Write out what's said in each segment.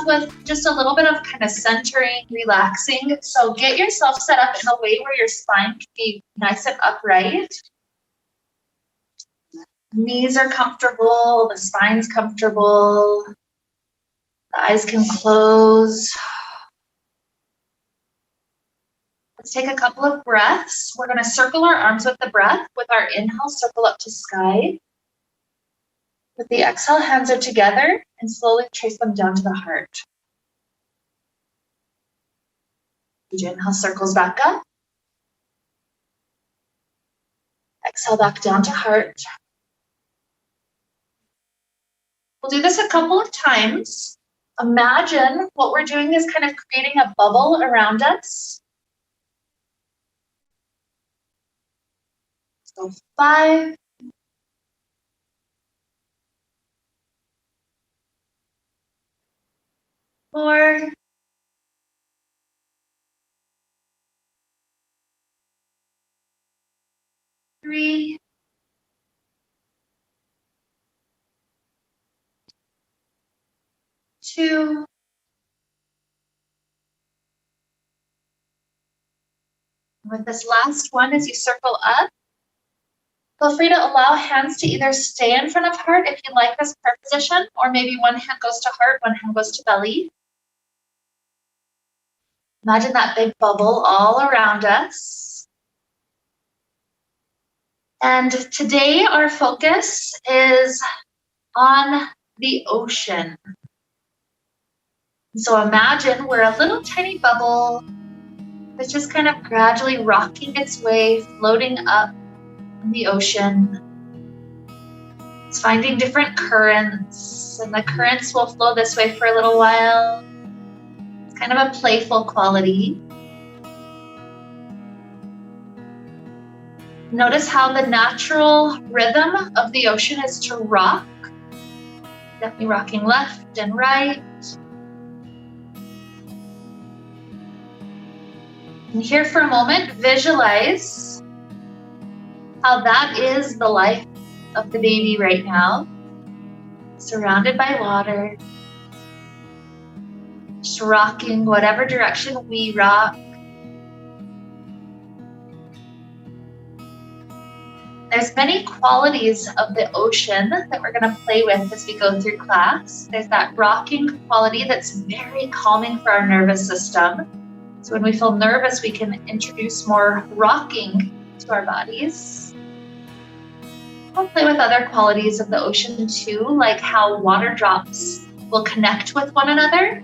with just a little bit of kind of centering, relaxing. So get yourself set up in a way where your spine can be nice and upright. Knees are comfortable, the spine's comfortable, the eyes can close. Let's take a couple of breaths. We're going to circle our arms with the breath. With our inhale, circle up to sky. With the exhale, hands are together and slowly trace them down to the heart. Each inhale circles back up. Exhale back down to heart. We'll do this a couple of times. Imagine what we're doing is kind of creating a bubble around us. So 5, 4, 3, 2, 1. With this last one, as you circle up, feel free to allow hands to either stay in front of heart if you like this prayer position, or maybe one hand goes to heart, one hand goes to belly. Imagine that big bubble all around us. And today our focus is on the ocean. So imagine we're a little tiny bubble that's just kind of gradually rocking its way, floating up in the ocean. It's finding different currents, and the currents will flow this way for a little while. It's kind of a playful quality. Notice how the natural rhythm of the ocean is to rock. Definitely rocking left and right. And here for a moment, visualize how that is the life of the baby right now. Surrounded by water. Just rocking whatever direction we rock. There's many qualities of the ocean that we're going to play with as we go through class. There's that rocking quality that's very calming for our nervous system. So when we feel nervous, we can introduce more rocking to our bodies. We'll play with other qualities of the ocean too, like how water drops will connect with one another.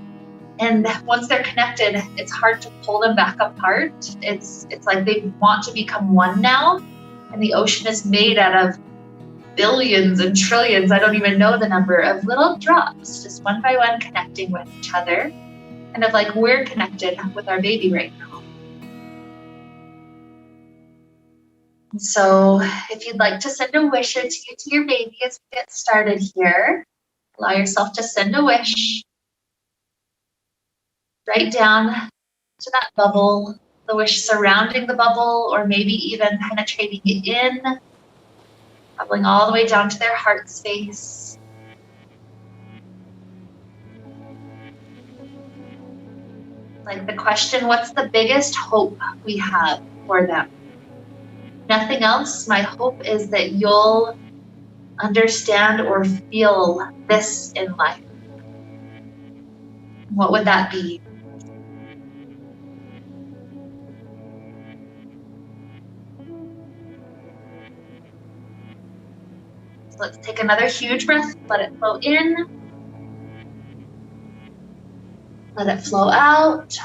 And once they're connected, it's hard to pull them back apart. It's like they want to become one now. And the ocean is made out of billions and trillions, I don't even know the number, of little drops, just one by one connecting with each other. Kind of like we're connected with our baby right now. And so if you'd like to send a wish or two to your baby as we get started here, allow yourself to send a wish. Right down to that bubble. The wish surrounding the bubble, or maybe even penetrating it in, traveling all the way down to their heart space. Like the question, what's the biggest hope we have for them? Nothing else. My hope is that you'll understand or feel this in life. What would that be? Let's take another huge breath. Let it flow in. Let it flow out.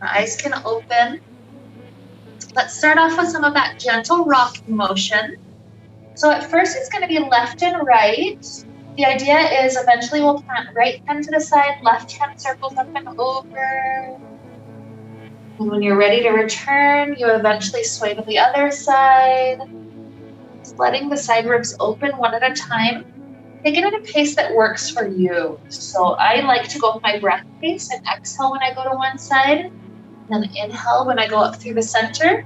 Our eyes can open. Let's start off with some of that gentle rocking motion. So at first it's going to be left and right. The idea is eventually we'll plant right hand to the side, left hand circles up and over. And when you're ready to return, you eventually sway to the other side. Just letting the side ribs open one at a time. Take it at a pace that works for you. So I like to go with my breath pace and exhale when I go to one side, and then inhale when I go up through the center.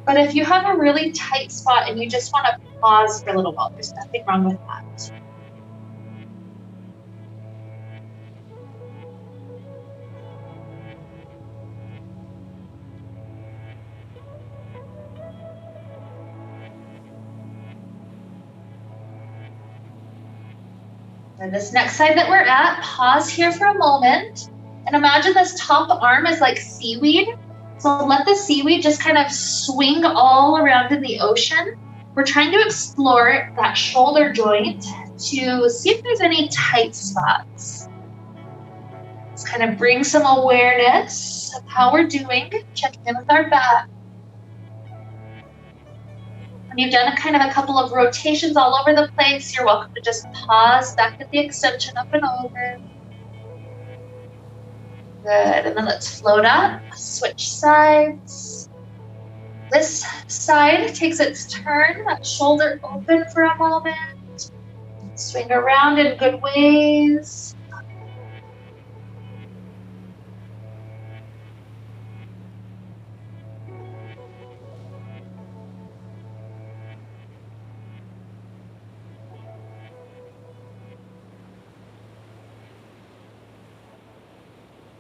But if you have a really tight spot and you just want to pause for a little while, there's nothing wrong with that. And this next side that we're at, pause here for a moment. And imagine this top arm is like seaweed. So let the seaweed just kind of swing all around in the ocean. We're trying to explore that shoulder joint to see if there's any tight spots. Let's kind of bring some awareness of how we're doing, checking in with our back. When you've done a couple of rotations all over the place, you're welcome to just pause back at the extension up and over. Good, and then let's float up, switch sides. This side takes its turn, that shoulder open for a moment. Swing around in good ways.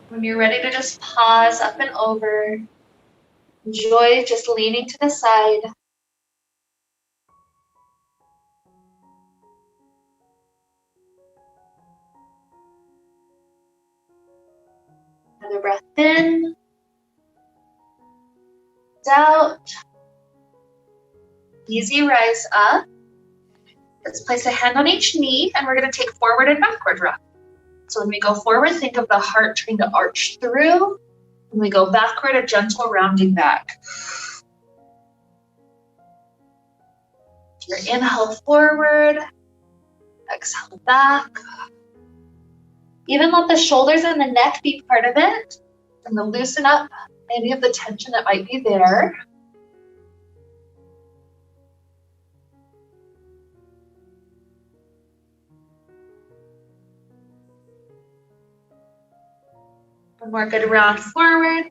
When you're ready to just pause up and over, enjoy just leaning to the side. Another breath in, out. Easy rise up. Let's place a hand on each knee, and we're going to take forward and backward rock. So when we go forward, think of the heart trying to arch through. When we go backward, a gentle rounding back. Your inhale forward, exhale back. Even let the shoulders and the neck be part of it, and then loosen up any of the tension that might be there. One more good round forward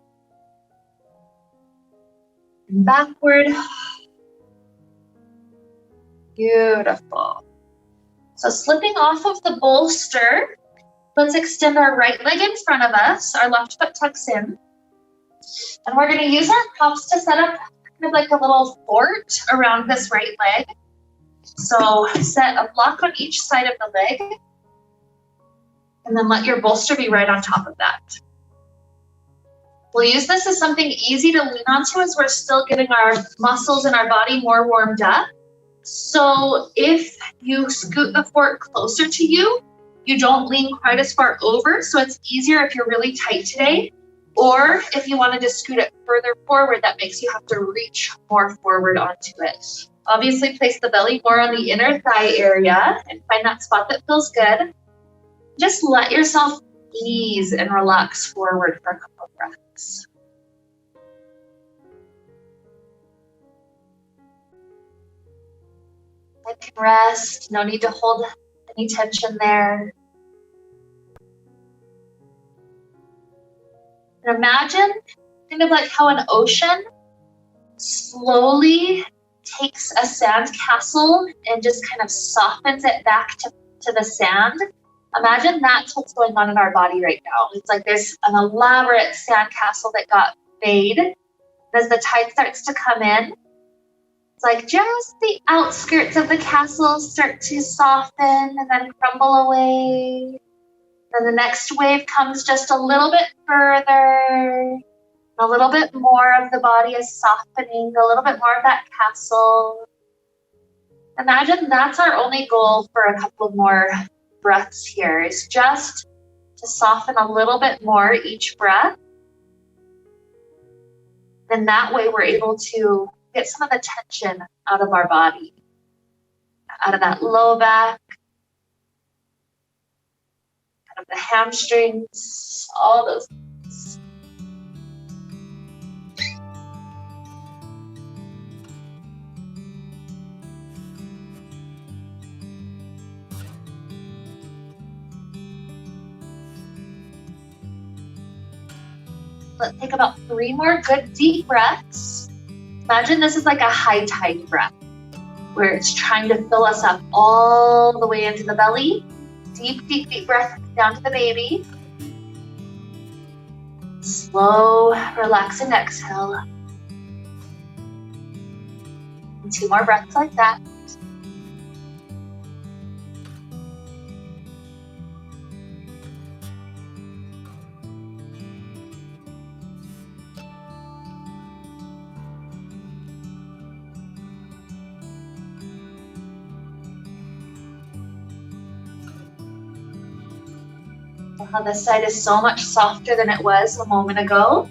and backward. Beautiful. So slipping off of the bolster, let's extend our right leg in front of us. Our left foot tucks in. And we're going to use our props to set up kind of like a little fort around this right leg. So set a block on each side of the leg. And then let your bolster be right on top of that. We'll use this as something easy to lean onto as we're still getting our muscles in our body more warmed up. So if you scoot the fort closer to you, you don't lean quite as far over. So it's easier if you're really tight today. Or if you wanted to scoot it further forward, that makes you have to reach more forward onto it. Obviously, place the belly more on the inner thigh area and find that spot that feels good. Just let yourself ease and relax forward for a couple of breaths. I can rest, no need to hold any tension there. And imagine kind of like how an ocean slowly takes a sand castle and just kind of softens it back to the sand. Imagine that's what's going on in our body right now. It's like there's an elaborate sand castle that got made. As the tide starts to come in, it's like just the outskirts of the castle start to soften and then crumble away. Then the next wave comes just a little bit further. A little bit more of the body is softening, a little bit more of that castle. Imagine that's our only goal for a couple more breaths here, is just to soften a little bit more each breath. Then that way we're able to get some of the tension out of our body, out of that low back, out of the hamstrings, all those things. Let's take about 3 more good deep breaths. Imagine this is like a high tide breath, where it's trying to fill us up all the way into the belly. Deep, deep, deep breath down to the baby. Slow, relaxing exhale. And 2 more breaths like that. How this side is so much softer than it was a moment ago.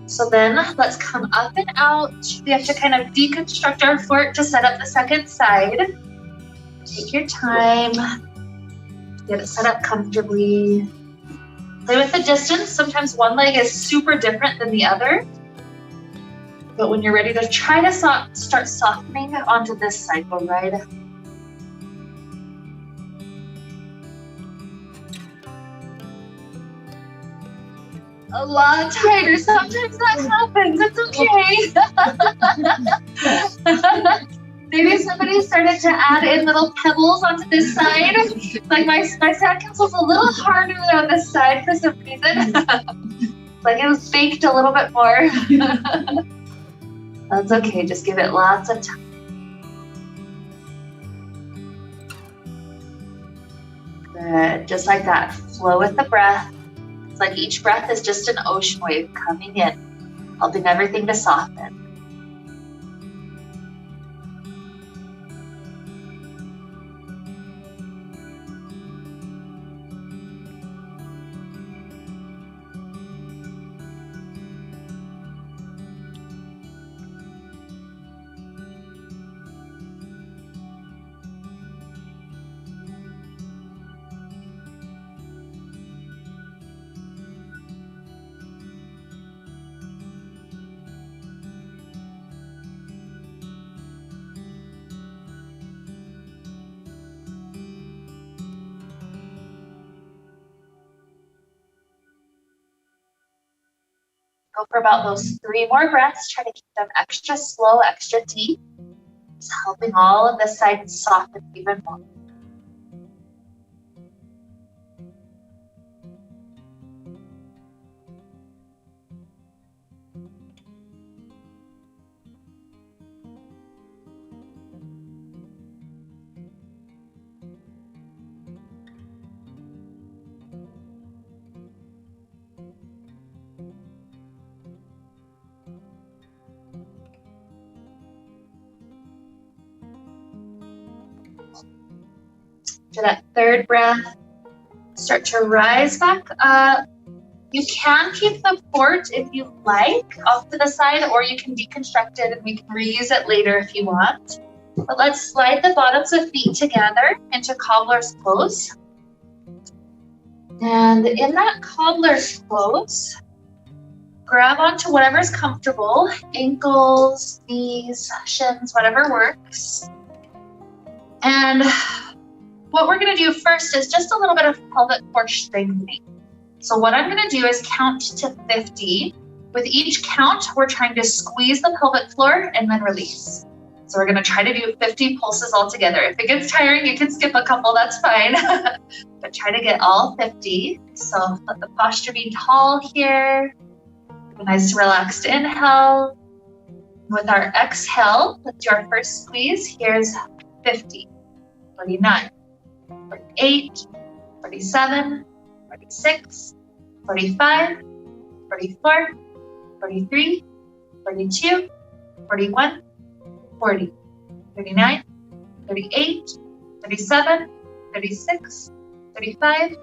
So then let's come up and out. We have to kind of deconstruct our fort to set up the second side. Take your time. Get it set up comfortably. Play with the distance. Sometimes one leg is super different than the other. But when you're ready to try to start softening onto this side, go right ahead. A lot tighter. Sometimes that happens. It's okay. Maybe somebody started to add in little pebbles onto this side. Like my sand castle's a little harder on this side for some reason. Like it was baked a little bit more. That's okay. Just give it lots of time. Good. Just like that. Flow with the breath. It's like each breath is just an ocean wave coming in, helping everything to soften. Go for about those 3 more breaths. Try to keep them extra slow, extra deep. Just helping all of the sides soften even more. For that 3rd breath, start to rise back up. You can keep the fort if you like off to the side, or you can deconstruct it and we can reuse it later if you want. But let's slide the bottoms of feet together into cobbler's pose. And in that cobbler's pose, grab onto whatever's comfortable, ankles, knees, shins, whatever works. And what we're going to do first is just a little bit of pelvic core strengthening. So what I'm going to do is count to 50. With each count, we're trying to squeeze the pelvic floor and then release. So we're going to try to do 50 pulses all together. If it gets tiring, you can skip a couple, that's fine. But try to get all 50. So let the posture be tall here. A nice relaxed inhale. With our exhale, let's do our first squeeze. Here's 50, 49. 48, 47, 46, 45, 44, 43, 42, 41, 40, 39, 38, 37, 36, 35,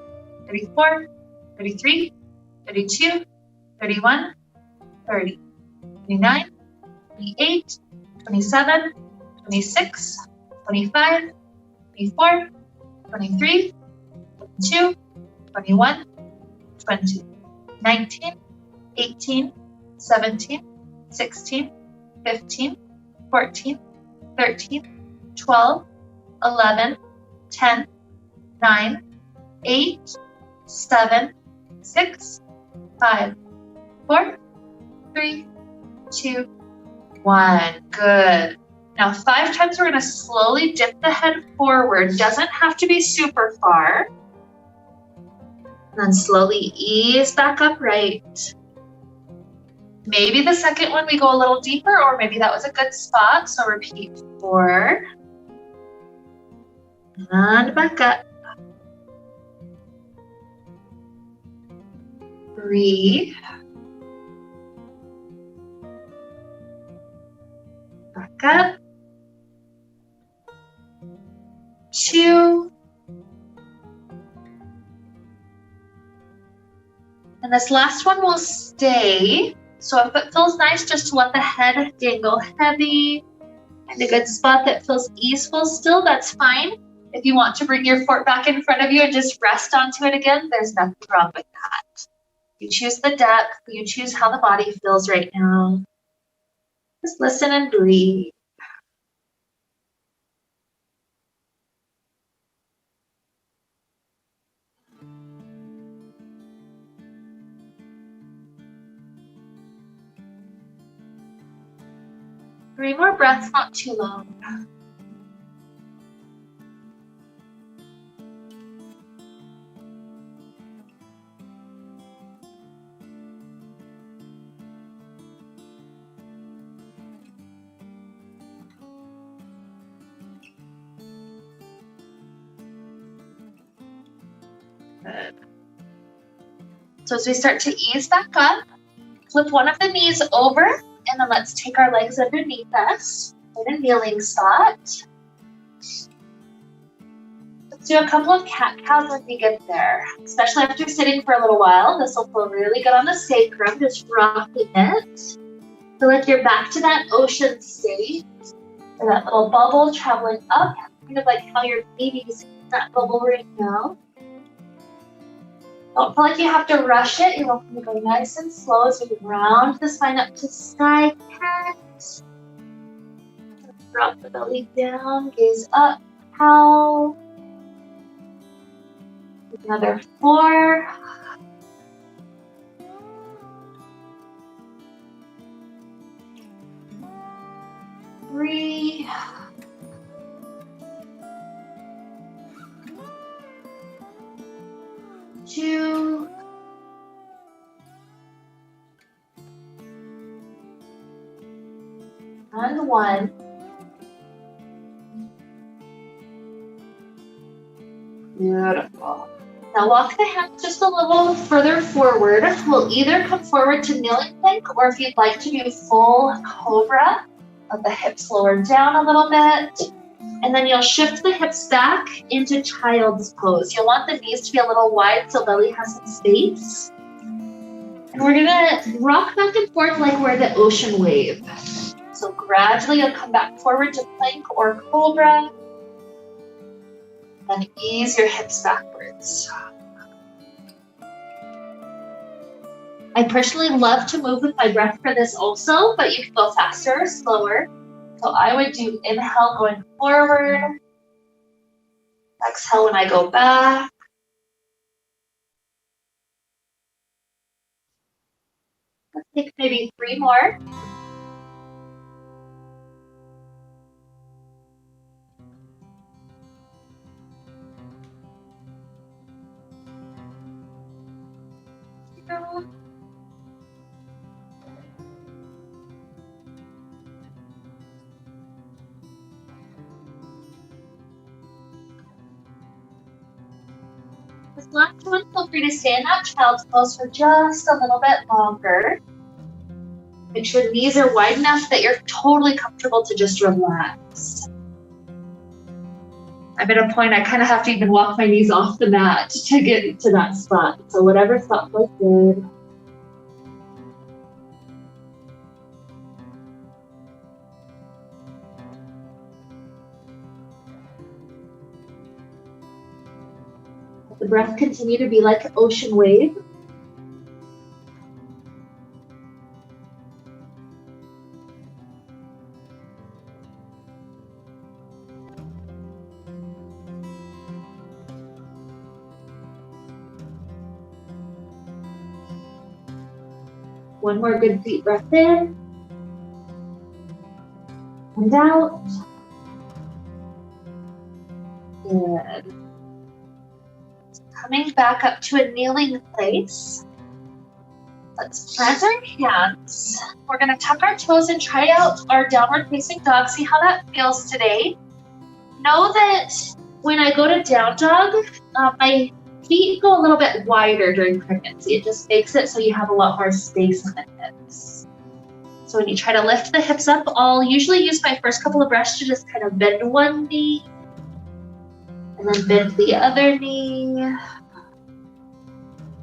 34, 33, 32, 31, 30, 29, 28, 27, 26, 25, 24, 23, 22, 21, 20, 19, 18, 17, 16, 15, 14, 13, 12, 11, 10, 9, 8, 7, 6, 5, 4, 3, 2, 1. Good. Now 5 times we're going to slowly dip the head forward. Doesn't have to be super far. And then slowly ease back upright. Maybe the second one we go a little deeper, or maybe that was a good spot. So repeat 4. And back up. 3. Back up. 2. And this last one will stay. So if it feels nice, just to let the head dangle heavy and a good spot that feels easeful still, that's fine. If you want to bring your fork back in front of you and just rest onto it again, there's nothing wrong with that. You choose the depth, you choose how the body feels right now. Just listen and breathe. Three more breaths, not too long. Good. So as we start to ease back up, flip one of the knees over, and then let's take our legs underneath us in a kneeling spot. Let's do a couple of cat-cows when we get there, especially after sitting for a little while. This will feel really good on the sacrum, just rocking it. So like you're back to that ocean state, or that little bubble traveling up, kind of like how your baby's in that bubble right now. Don't feel like you have to rush it. You're welcome to go nice and slow as we round the spine up to sky cat. Drop the belly down, gaze up, cow. Another 4. 3. 2. And 1. Beautiful. Now walk the hands just a little further forward. We'll either come forward to kneeling plank, or if you'd like to do full cobra, let the hips lower down a little bit. And then you'll shift the hips back into child's pose. You'll want the knees to be a little wide so belly has some space. And we're gonna rock back and forth like we're the ocean wave. So gradually you'll come back forward to plank or cobra. And ease your hips backwards. I personally love to move with my breath for this also, but you can go faster or slower. So I would do inhale going forward. Exhale when I go back. Let's take maybe 3 more. This last one, feel free to stay in that child's pose for just a little bit longer. Make sure the knees are wide enough that you're totally comfortable to just relax. I'm at a point I kind of have to even walk my knees off the mat to get to that spot. So whatever spot feels good. Let the breath continue to be like an ocean wave. One more good deep breath in and out. Good. Coming back up to a kneeling place. Let's plant our hands. We're going to tuck our toes and try out our downward facing dog. See how that feels today. Know that when I go to down dog, my feet go a little bit wider during pregnancy. It just makes it so you have a lot more space in the hips. So when you try to lift the hips up, I'll usually use my first couple of breaths to just kind of bend one knee and then bend the other knee.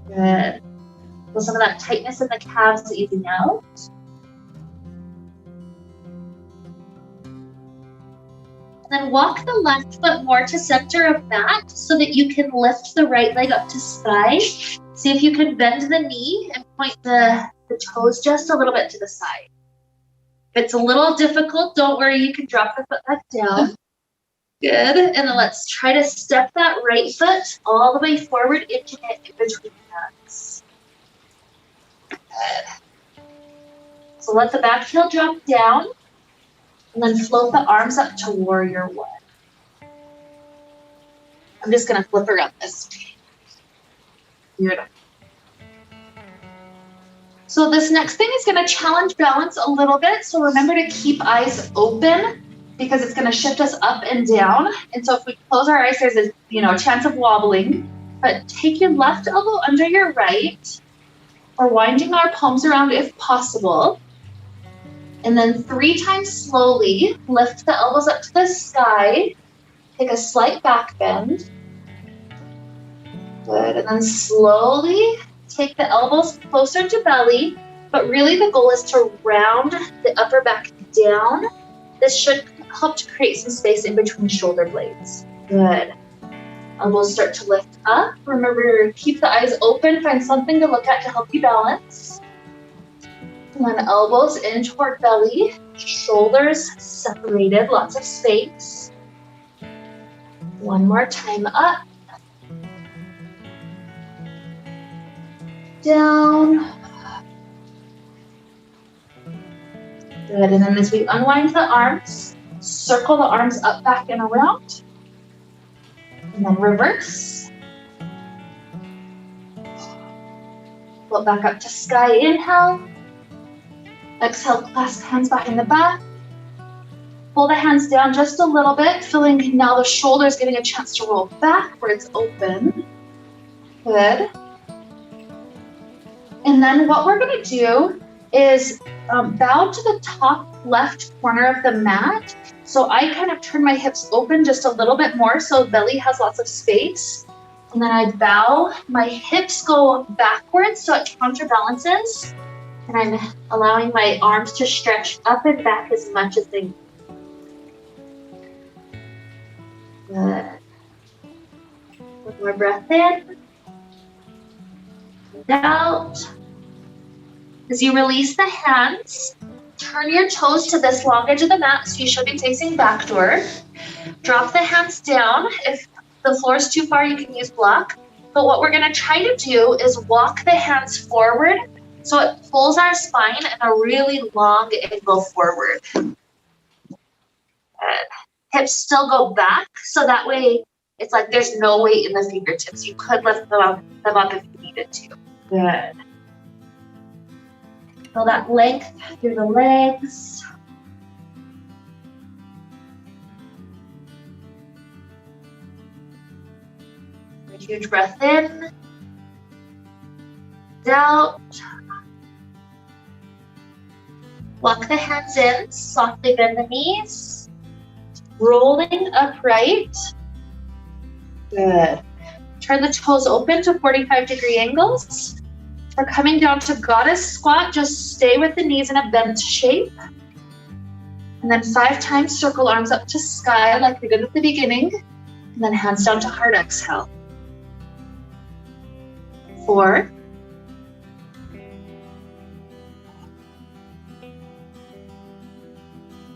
Good. Feel some of that tightness in the calves easing out. Then walk the left foot more to center of mat so that you can lift the right leg up to sky. See if you can bend the knee and point the toes just a little bit to the side. If it's a little difficult, don't worry, you can drop the foot back down. Good, and then let's try to step that right foot all the way forward into it in between hands. Good. So let the back heel drop down, and then float the arms up to warrior one. I'm just gonna flip around this way. Beautiful. So this next thing is gonna challenge balance a little bit. So remember to keep eyes open because it's gonna shift us up and down. And so if we close our eyes, there's a chance of wobbling. But take your left elbow under your right, or winding our palms around if possible. And then 3 times slowly, lift the elbows up to the sky. Take a slight back bend. Good, and then slowly take the elbows closer to belly, but really the goal is to round the upper back down. This should help to create some space in between shoulder blades. Good. Elbows start to lift up. Remember to keep the eyes open, find something to look at to help you balance. And then elbows in toward belly, shoulders separated, lots of space. One more time up. Down. Good, and then as we unwind the arms, circle the arms up, back, and around. And then reverse. Float back up to sky, inhale. Exhale, clasp hands behind the back. Pull the hands down just a little bit, feeling now the shoulders getting a chance to roll backwards, open. Good. And then what we're gonna do is bow to the top left corner of the mat. So I kind of turn my hips open just a little bit more so belly has lots of space. And then I bow, my hips go backwards so it counterbalances. And I'm allowing my arms to stretch up and back as much as they need. Good. One more breath in. And out. As you release the hands, turn your toes to this long edge of the mat, so you should be facing backdoor. Drop the hands down. If the floor is too far, you can use block. But what we're gonna try to do is walk the hands forward so it pulls our spine in a really long angle forward. Good. Hips still go back, so that way it's like there's no weight in the fingertips. You could lift them up if you needed to. Good. Feel that length through the legs. A huge breath in. Out. Walk the hands in, softly bend the knees. Rolling upright. Good. Turn the toes open to 45-degree angles. We're coming down to goddess squat. Just stay with the knees in a bent shape. And then 5 times circle arms up to sky like we did at the beginning. And then hands down to hard exhale. 4.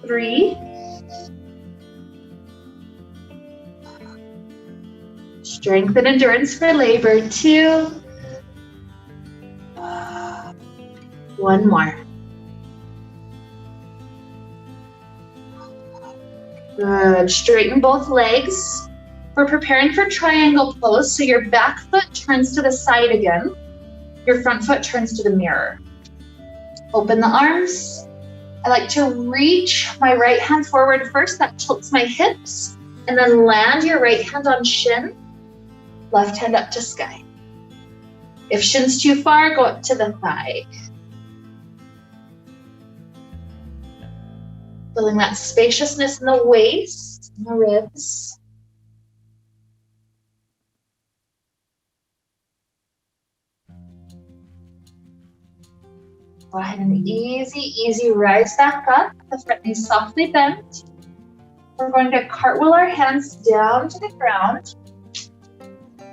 3. Strength and endurance for labor. 2. 1 more. Good. Straighten both legs. We're preparing for triangle pose, so your back foot turns to the side again. Your front foot turns to the mirror. Open the arms. I like to reach my right hand forward first. That tilts my hips. And then land your right hand on shin. Left hand up to sky. If shin's too far, go up to the thigh. Feeling that spaciousness in the waist, in the ribs. Go ahead and easy rise back up. The front knee softly bent. We're going to cartwheel our hands down to the ground.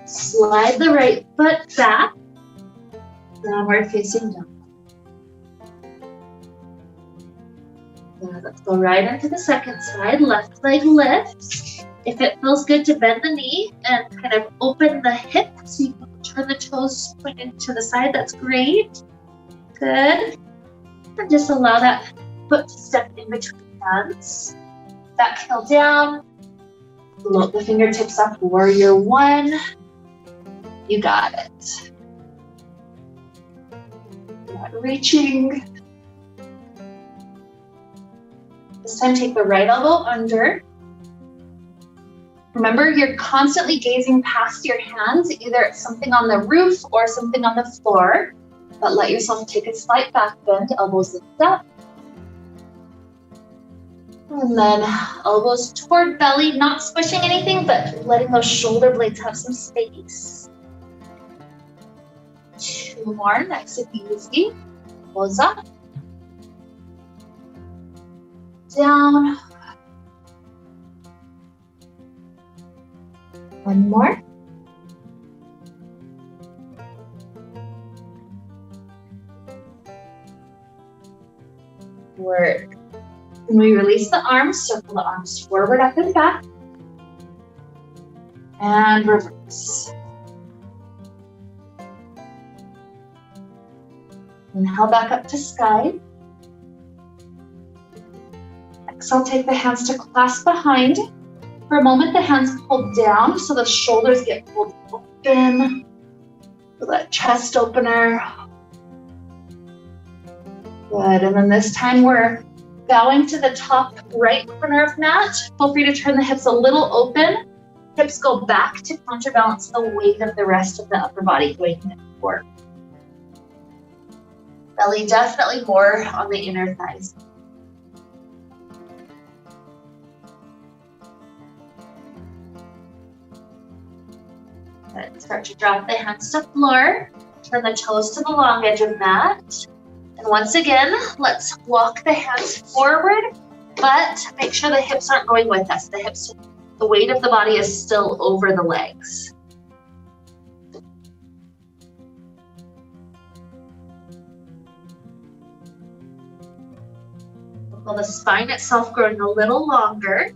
Slide the right foot back. Downward facing dog. Let's go right into the second side. Left leg lifts. If it feels good to bend the knee and kind of open the hip so you can turn the toes pointing to the side, that's great. Good. And just allow that foot to step in between hands. Back heel down. Float the fingertips up, warrior one. You got it. Reaching. This time take the right elbow under. Remember, you're constantly gazing past your hands, either at something on the roof or something on the floor, but let yourself take a slight back bend, elbows lift up. And then elbows toward belly, not squishing anything, but letting those shoulder blades have some space. 2 more, nice and easy. Elbows up. Down. 1 more. Work. When we release the arms, circle the arms forward, up and back. And reverse. Inhale back up to sky. Exhale, take the hands to clasp behind. For a moment, the hands pull down so the shoulders get pulled open. Feel that chest opener. Good, and then this time we're bowing to the top right corner of mat. Feel free to turn the hips a little open. Hips go back to counterbalance the weight of the rest of the upper body going forward. Belly definitely more on the inner thighs. Good. Start to drop the hands to floor. Turn the toes to the long edge of mat. And once again, let's walk the hands forward, but make sure the hips aren't going with us. The weight of the body is still over the legs. Feel the spine itself growing a little longer.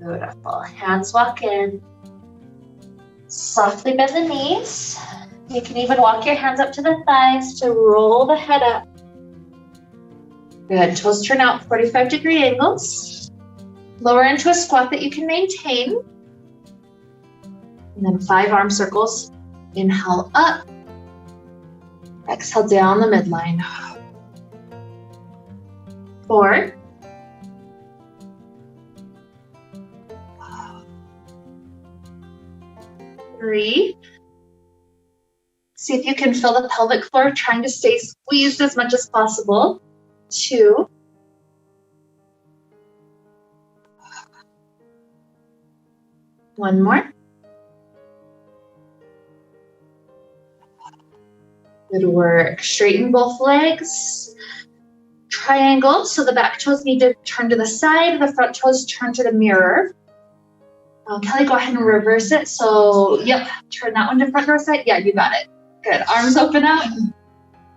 Beautiful. Hands walk in. Softly bend the knees. You can even walk your hands up to the thighs to roll the head up. Good. Toes turn out 45-degree angles. Lower into a squat that you can maintain. And then 5 arm circles. Inhale up. Exhale down the midline. 4. 3. See if you can feel the pelvic floor, trying to stay squeezed as much as possible. 2. 1 more. Good work. Straighten both legs. Triangle, so the back toes need to turn to the side, the front toes turn to the mirror. Kelly, go ahead and reverse it. So, yep, turn that one to front or side. Yeah, you got it. Good. Arms open out.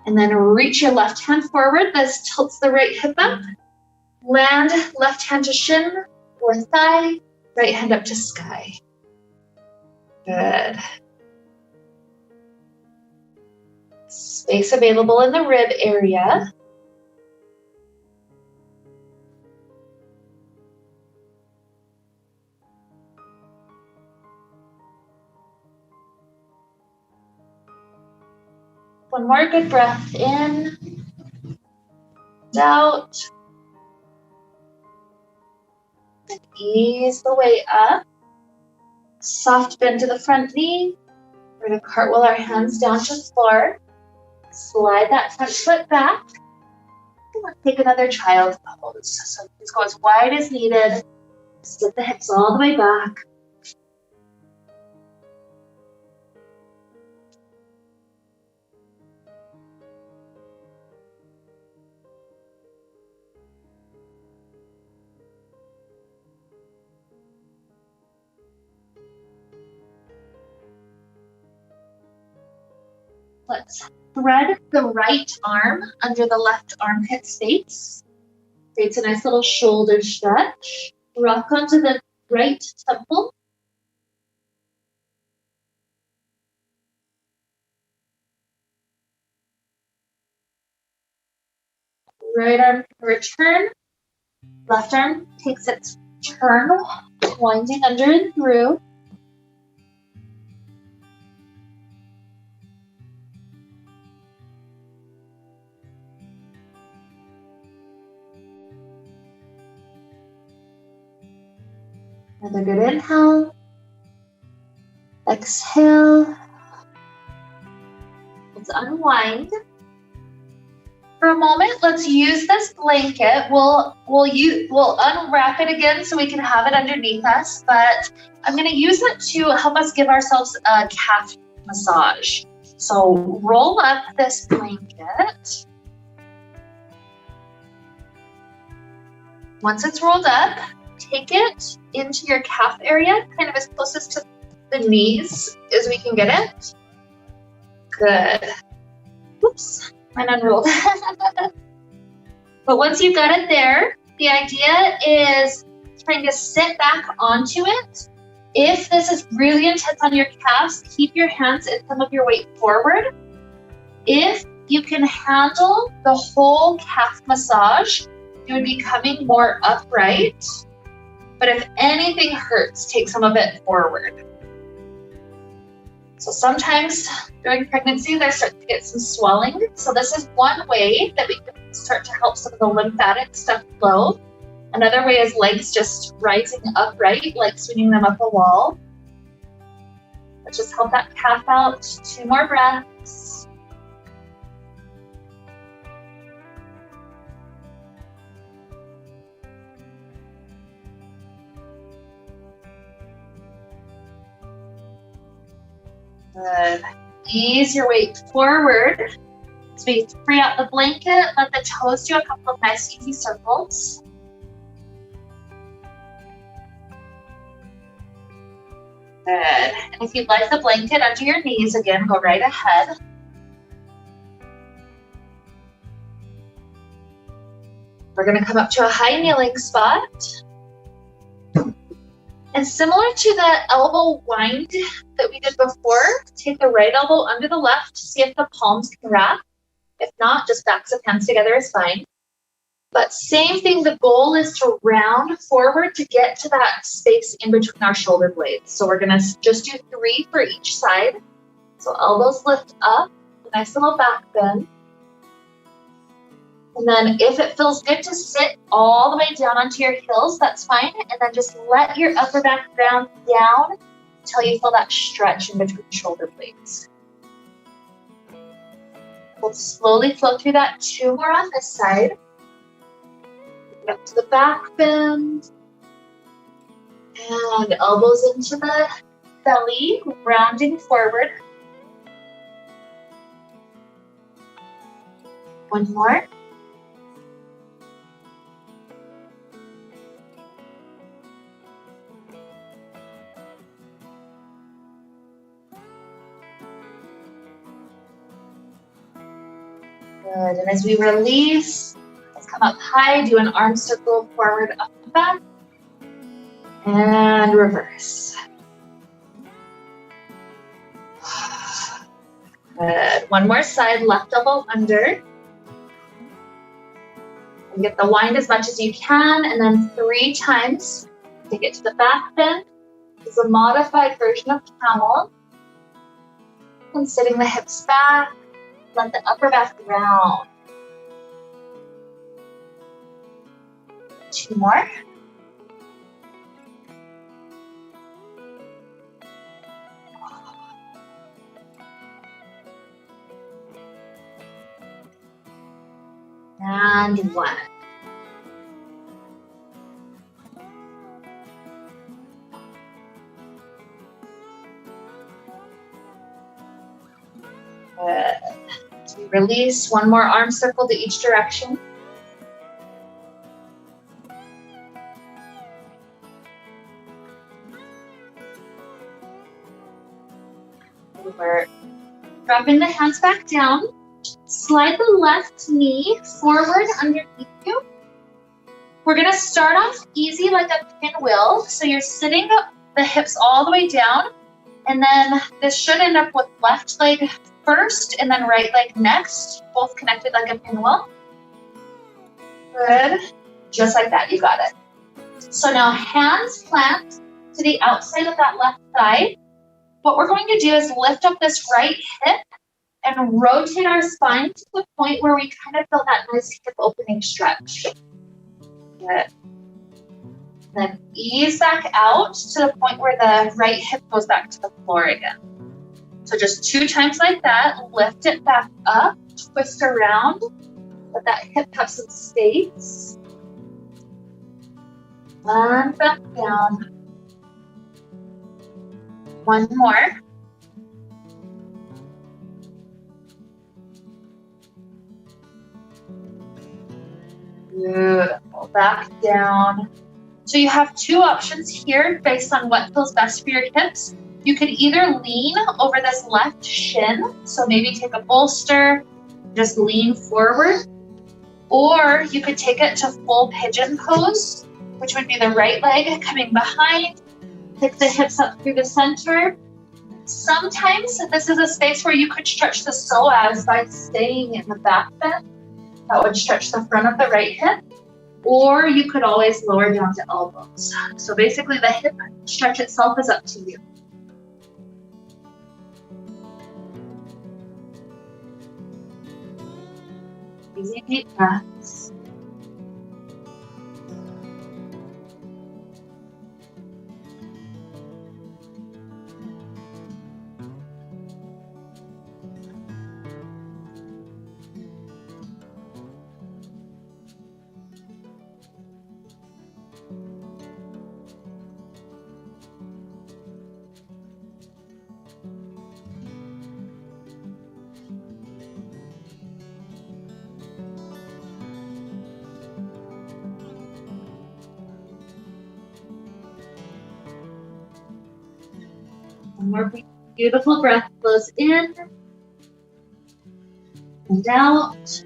And then reach your left hand forward. This tilts the right hip up. Land left hand to shin or thigh. Right hand up to sky. Good. Space available in the rib area. One more good breath in, out, and ease the way up. Soft bend to the front knee. We're going to cartwheel our hands down to the floor. Slide that front foot back. And let's take another child pose. So please go as wide as needed. Sit the hips all the way back. Let's thread the right arm under the left armpit space. Creates a nice little shoulder stretch. Rock onto the right temple. Right arm return. Left arm takes its turn, winding under and through. Another good inhale. Exhale. Let's unwind. For a moment, let's use this blanket. We'll unwrap it again so we can have it underneath us, but I'm gonna use it to help us give ourselves a calf massage. So roll up this blanket. Once it's rolled up, take it into your calf area, kind of as closest to the knees as we can get it. Good. Oops. Mine unrolled. But once you've got it there, the idea is trying to sit back onto it. If this is really intense on your calves, keep your hands and some of your weight forward. If you can handle the whole calf massage, you would be coming more upright. But if anything hurts, take some of it forward. So sometimes during pregnancy, there starts to get some swelling. So this is one way that we can start to help some of the lymphatic stuff flow. Another way is legs just rising upright, like swinging them up a wall. Let's just help that calf out. 2 more breaths. Good. Ease your weight forward. So we free out the blanket, let the toes do a couple of nice easy circles. Good. And if you'd like the blanket under your knees again, go right ahead. We're going to come up to a high kneeling spot. And similar to the elbow wind that we did before, take the right elbow under the left, see if the palms can wrap. If not, just backs of hands together is fine. But same thing, the goal is to round forward to get to that space in between our shoulder blades. So we're gonna just do 3 for each side. So elbows lift up, nice little back bend. And then if it feels good to sit all the way down onto your heels, that's fine. And then just let your upper back round down until you feel that stretch in between shoulder blades. We'll slowly flow through that. 2 more on this side. Up to the back bend. And elbows into the belly, rounding forward. 1 more. Good. And as we release, let's come up high, do an arm circle forward, up and back, and reverse. Good. 1 more side, left elbow under. And get the wind as much as you can, and then 3 times. Take it to the back bend. It's a modified version of camel. And sitting the hips back. Let the upper back round. 2 more. And 1. Good. So we release, one more arm circle to each direction. We're dropping the hands back down. Slide the left knee forward underneath you. We're gonna start off easy like a pinwheel. So you're sitting up the hips all the way down, and then this should end up with left leg first and then right leg next, both connected like a pinwheel. Good, just like that, you got it. So now hands plant to the outside of that left thigh. What we're going to do is lift up this right hip and rotate our spine to the point where we kind of feel that nice hip opening stretch. Good. Then ease back out to the point where the right hip goes back to the floor again. So just 2 times like that, lift it back up, twist around, let that hip have some space. And back down. One more. Beautiful, back down. So you have 2 options here based on what feels best for your hips. You could either lean over this left shin, so maybe take a bolster, just lean forward, or you could take it to full pigeon pose, which would be the right leg coming behind, pick the hips up through the center. Sometimes this is a space where you could stretch the psoas by staying in the back bend. That would stretch the front of the right hip, or you could always lower down to elbows. So basically the hip stretch itself is up to you. Easy deep breaths. One more beautiful breath flows in and out.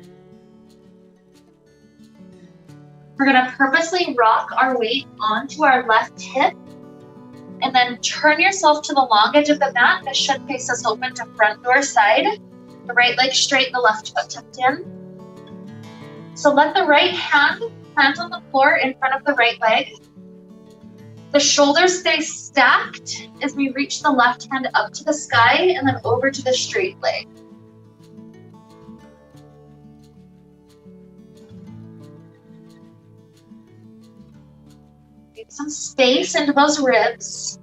We're going to purposely rock our weight onto our left hip and then turn yourself to the long edge of the mat. This should face us open to front door side. The right leg straight, the left foot tucked in. So let the right hand plant on the floor in front of the right leg. The shoulders stay stacked as we reach the left hand up to the sky and then over to the straight leg. Get some space into those ribs.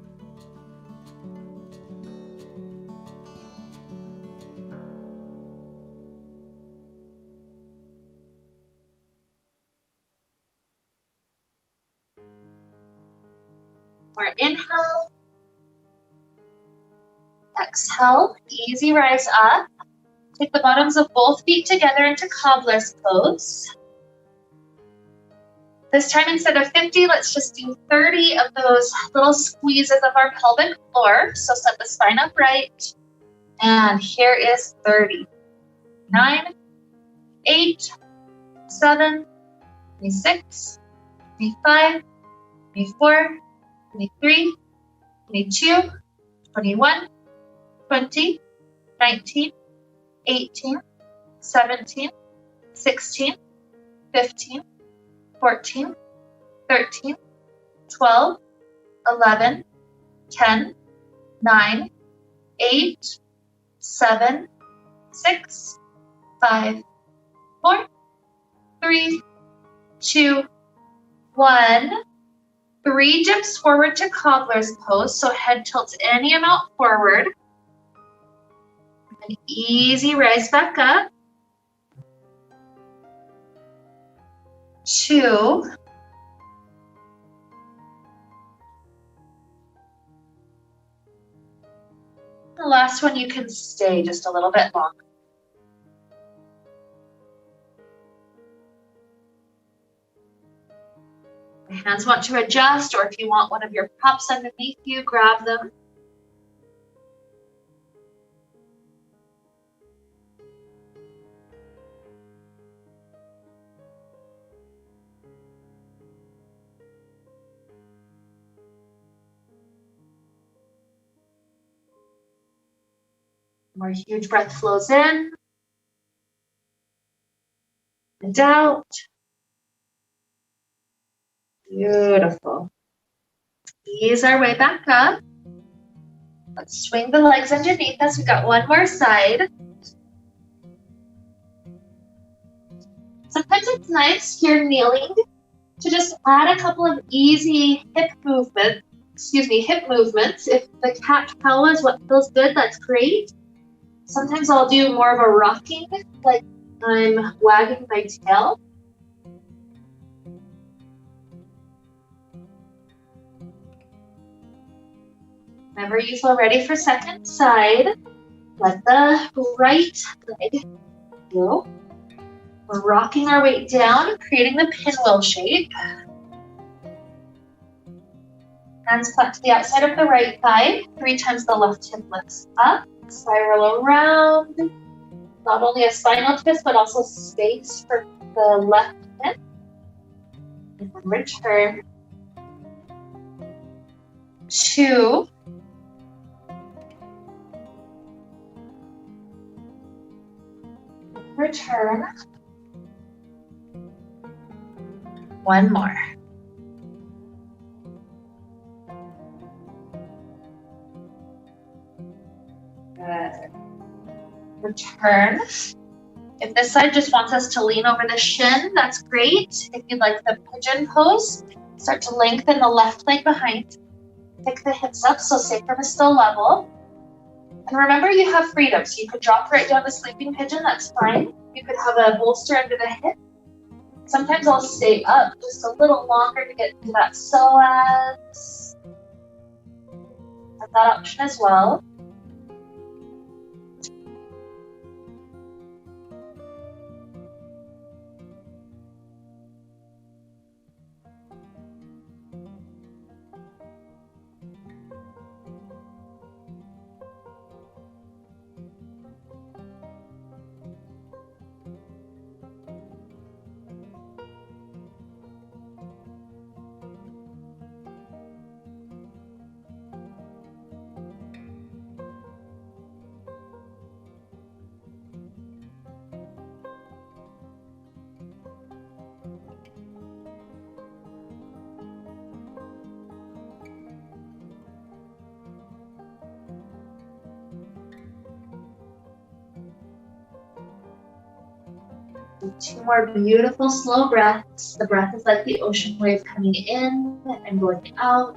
More inhale. Exhale, easy rise up. Take the bottoms of both feet together into cobbler's pose. This time, instead of 50, let's just do 30 of those little squeezes of our pelvic floor. So set the spine upright. And here is 30. 9, 8, 7, 6, 5, 4, 23, 22, 21, 20, 19, 18, 17, 16, 15, 14, 13, 12, 11, 10, 9, 8, 7, 6, 5, 4, 3, 2, 1. 3 dips forward to cobbler's pose, so head tilts any amount forward. An easy rise back up. 2. The last one, you can stay just a little bit longer. The hands want to adjust, or if you want one of your pups underneath you, grab them. More huge breath flows in and out. Beautiful. Ease our way back up. Let's swing the legs underneath us. We've got one more side. Sometimes it's nice here kneeling to just add a couple of easy hip movements. If the cat-cow is what feels good, that's great. Sometimes I'll do more of a rocking, like I'm wagging my tail. Whenever you feel ready for second side, let the right leg go. We're rocking our weight down, creating the pinwheel shape. Hands flat to the outside of the right thigh. 3 times the left hip lifts up. Spiral around. Not only a spinal twist, but also space for the left hip. And then return. 2. Return. 1 more. Good. Return. If this side just wants us to lean over the shin, that's great. If you'd like the pigeon pose, start to lengthen the left leg behind. Pick the hips up, so sacrum is still level. And remember, you have freedom, so you could drop right down to sleeping pigeon, that's fine. You could have a bolster under the hip. Sometimes I'll stay up just a little longer to get to that psoas. Have that option as well. Do 2 more beautiful slow breaths. The breath is like the ocean wave coming in and going out.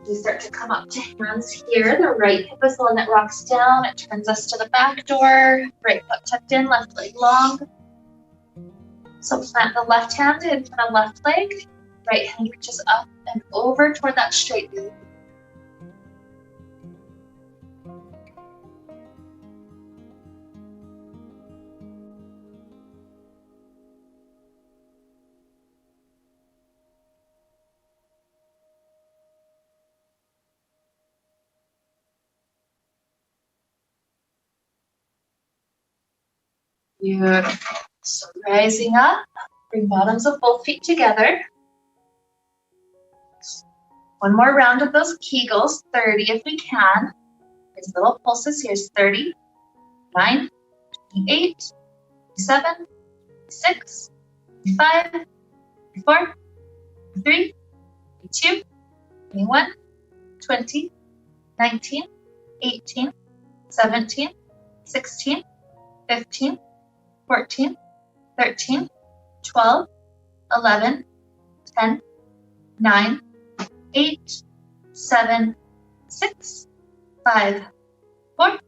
We start to come up to hands here. The right hip is the one that rocks down. It turns us to the back door. Right foot tucked in, left leg long. So plant the left hand in front of left leg. Right hand reaches up and over toward that straight leg. Beautiful. So rising up, bring bottoms of both feet together. 1 more round of those Kegels, 30 if we can. There's little pulses. Here's 30, 9, 28, 7, 6, 5, 4, 3, 2, 21, 20, 19, 18, 17, 16, 15, 14, 13, 12, 11, 10, 9, 8, 7, 6, 5, 4,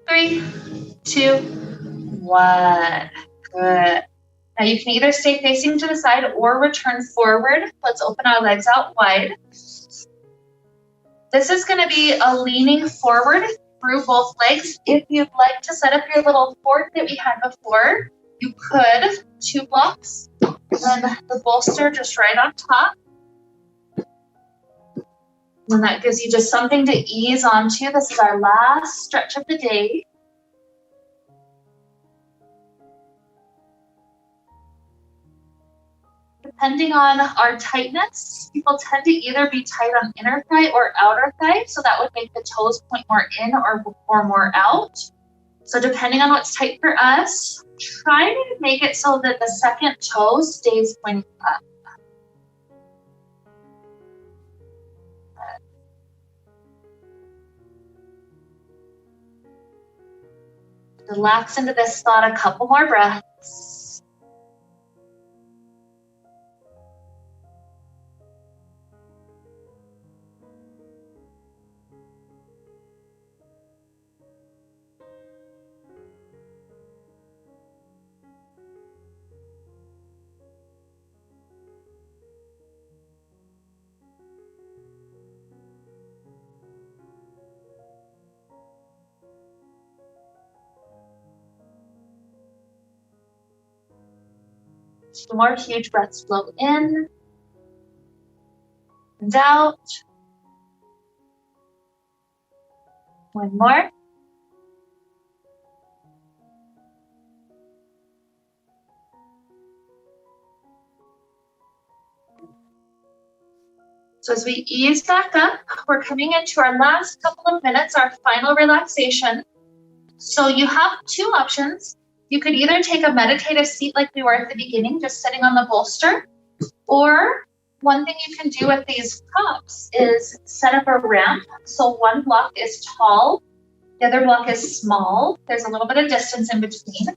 3, 2, 1. Good. Now you can either stay facing to the side or return forward. Let's open our legs out wide. This is going to be a leaning forward through both legs. If you'd like to set up your little fort that we had before, you could. 2 blocks. And then the bolster just right on top. And that gives you just something to ease onto. This is our last stretch of the day. Depending on our tightness, people tend to either be tight on inner thigh or outer thigh, so that would make the toes point more in or more out. So depending on what's tight for us, try to make it so that the second toe stays pointing up. Relax into this spot a couple more breaths. Two more huge breaths flow in and out. One more. So as we ease back up, we're coming into our last couple of minutes, our final relaxation. So you have 2 options. You could either take a meditative seat like we were at the beginning, just sitting on the bolster, or one thing you can do with these props is set up a ramp. So one block is tall, the other block is small. There's a little bit of distance in between.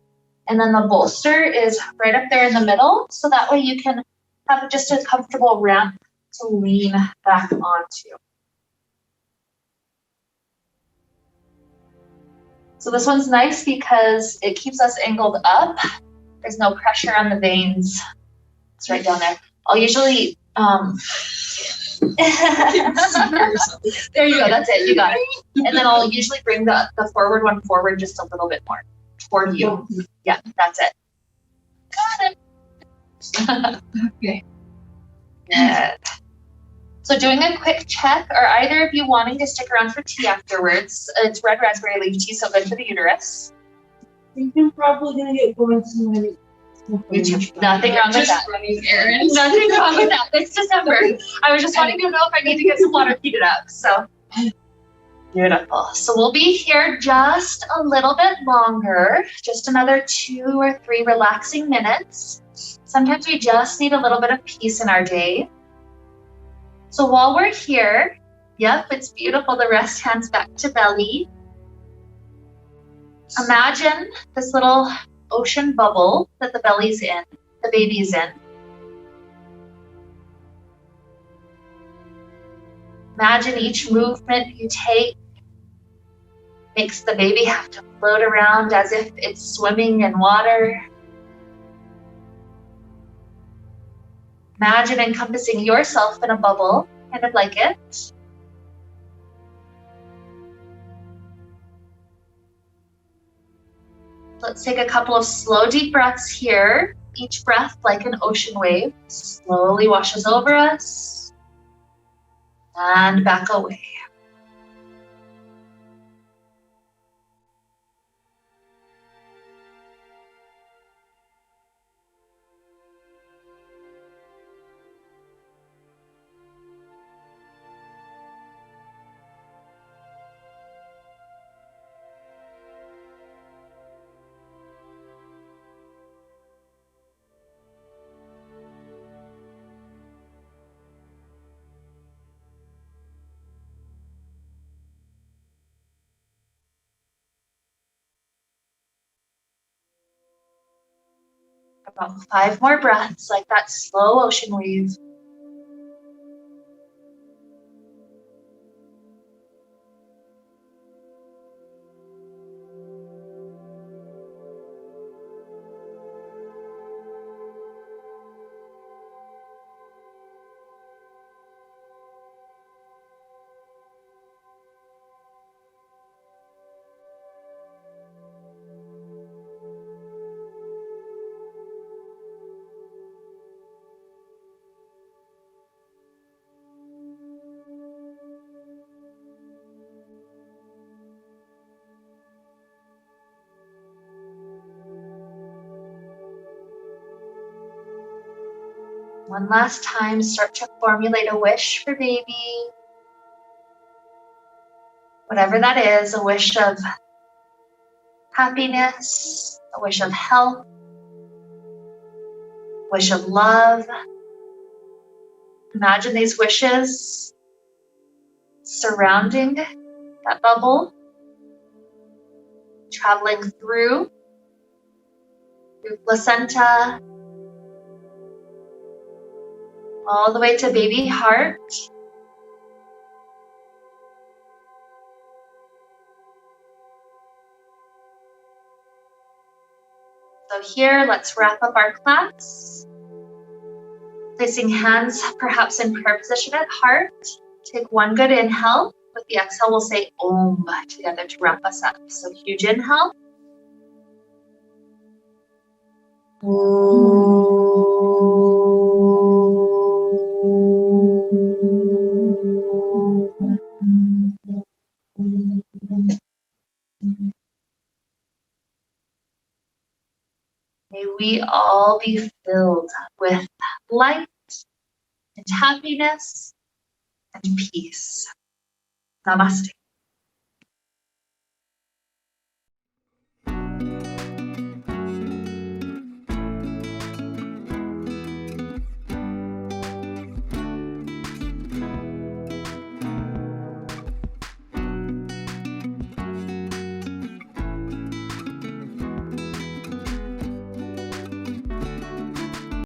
And then the bolster is right up there in the middle. So that way you can have just a comfortable ramp to lean back onto. So this one's nice because it keeps us angled up. There's no pressure on the veins. It's right down there. I'll usually, there you go, that's it, you got it. And then I'll usually bring the forward one forward just a little bit more toward you. Yeah, that's it. Got it. Okay. Good. So doing a quick check, are either of you wanting to stick around for tea afterwards? It's red raspberry leaf tea, so good for the uterus. I think I'm probably going to get going soon. Nothing wrong with that. Running errands. Nothing wrong with that. It's December. I was just wanting to know if I need to get some water heated up. So beautiful. So we'll be here just a little bit longer, just another 2 or 3 relaxing minutes. Sometimes we just need a little bit of peace in our day. So while we're here, yep, it's beautiful. The rest hands back to belly. Imagine this little ocean bubble that the belly's in, the baby's in. Imagine each movement you take makes the baby have to float around as if it's swimming in water. Imagine encompassing yourself in a bubble, kind of like it. Let's take a couple of slow, deep breaths here. Each breath, like an ocean wave, slowly washes over us and back away. About 5 more breaths, like that slow ocean wave. One last time, start to formulate a wish for baby. Whatever that is, a wish of happiness, a wish of health, a wish of love. Imagine these wishes surrounding that bubble, traveling through placenta, all the way to baby heart. So here, let's wrap up our class. Placing hands perhaps in prayer position at heart. Take one good inhale. With the exhale, we'll say Om together to wrap us up. So huge inhale. May we all be filled with light and happiness and peace. Namaste.